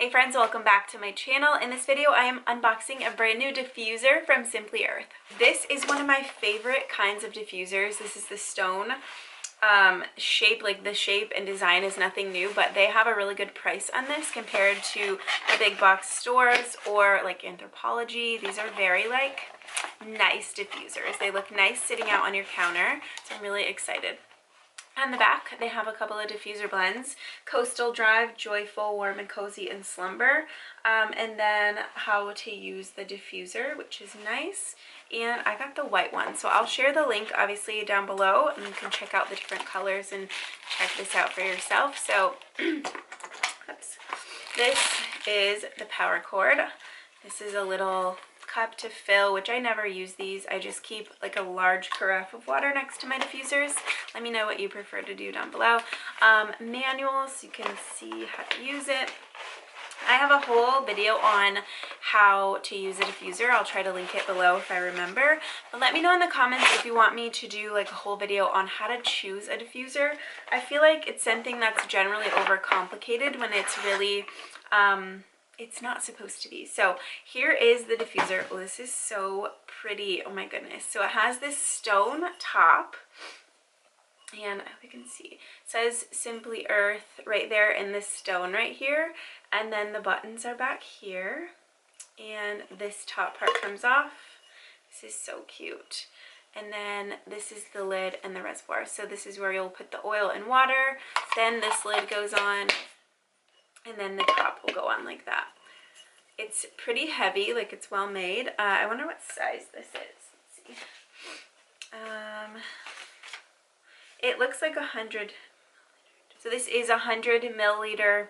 Hey friends, welcome back to my channel. In this video, I am unboxing a brand new diffuser from Simply Earth. This is one of my favorite kinds of diffusers. This is the stone shape, like the shape and design is nothing new, but they have a really good price on this compared to the big box stores or like Anthropologie. These are very like nice diffusers. They look nice sitting out on your counter, so I'm really excited. On the back, they have a couple of diffuser blends: Coastal Drive, Joyful, Warm and Cozy, and Slumber. And then how to use the diffuser, which is nice. And I got the white one, so I'll share the link obviously down below, and you can check out the different colors and check this out for yourself. So oops. This is the power cord. This is a little cup to fill, which I never use these. I just keep like a large carafe of water next to my diffusers. Let me know what you prefer to do down below. Manual, so you can see how to use it. I have a whole video on how to use a diffuser. I'll try to link it below if I remember. But let me know in the comments if you want me to do like a whole video on how to choose a diffuser. I feel like it's something that's generally overcomplicated when it's really it's not supposed to be. So here is the diffuser. Oh, this is so pretty. Oh my goodness. So it has this stone top, and I hope you can see. It says Simply Earth right there in this stone right here, and then the buttons are back here, and this top part comes off. This is so cute. And then this is the lid and the reservoir. So this is where you'll put the oil and water. Then this lid goes on, and then the top will go on like that. It's pretty heavy, like it's well made. I wonder what size this is. Let's see. It looks like 100. So this is 100 milliliter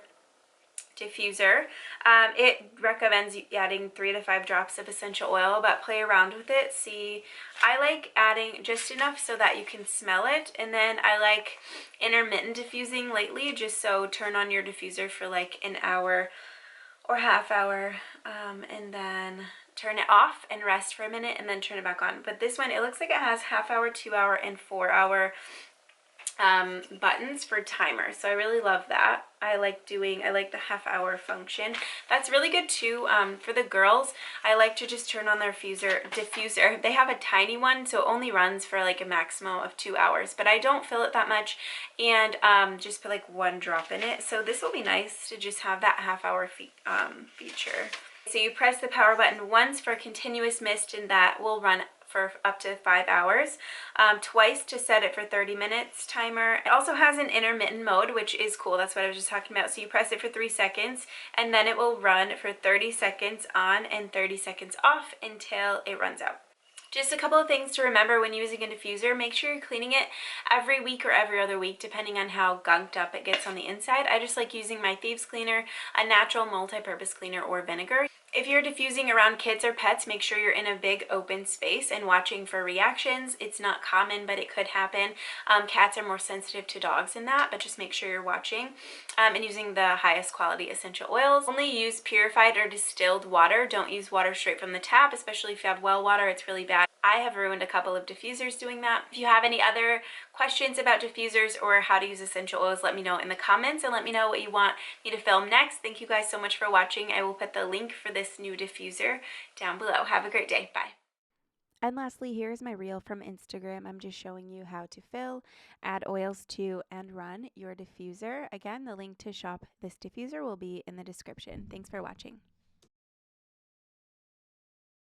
diffuser. It recommends adding 3 to 5 drops of essential oil, but play around with it. See, I like adding just enough so that you can smell it, and then I like intermittent diffusing lately, just so turn on your diffuser for like an hour or half hour, and then turn it off and rest for a minute and then turn it back on. But this one, it looks like it has half hour, 2 hour, and 4 hour buttons for timer, so I really love that. I like the half hour function. That's really good too. For the girls, I like to just turn on their diffuser. They have a tiny one, so it only runs for like a maximum of 2 hours, but I don't fill it that much, and just put like 1 drop in it. So this will be nice to just have that half hour feature. So you press the power button once for continuous mist, and that will run for up to 5 hours, twice to set it for 30 minutes timer. It also has an intermittent mode, which is cool. That's what I was just talking about. So you press it for 3 seconds, and then it will run for 30 seconds on and 30 seconds off until it runs out. Just a couple of things to remember when using a diffuser: make sure you're cleaning it every week or every other week, depending on how gunked up it gets on the inside. I just like using my Thieves Cleaner, a natural multi-purpose cleaner, or vinegar. If you're diffusing around kids or pets, make sure you're in a big open space and watching for reactions. It's not common, but it could happen. Cats are more sensitive to dogs in that, but just make sure you're watching. And using the highest quality essential oils. Only use purified or distilled water. Don't use water straight from the tap, especially if you have well water. It's really bad. I have ruined a couple of diffusers doing that. If you have any other questions about diffusers or how to use essential oils, let me know in the comments, and let me know what you want me to film next. Thank you guys so much for watching. I will put the link for this new diffuser down below. Have a great day. Bye. And lastly, here's my reel from Instagram. I'm just showing you how to fill, add oils to, and run your diffuser. Again, the link to shop this diffuser will be in the description. Thanks for watching.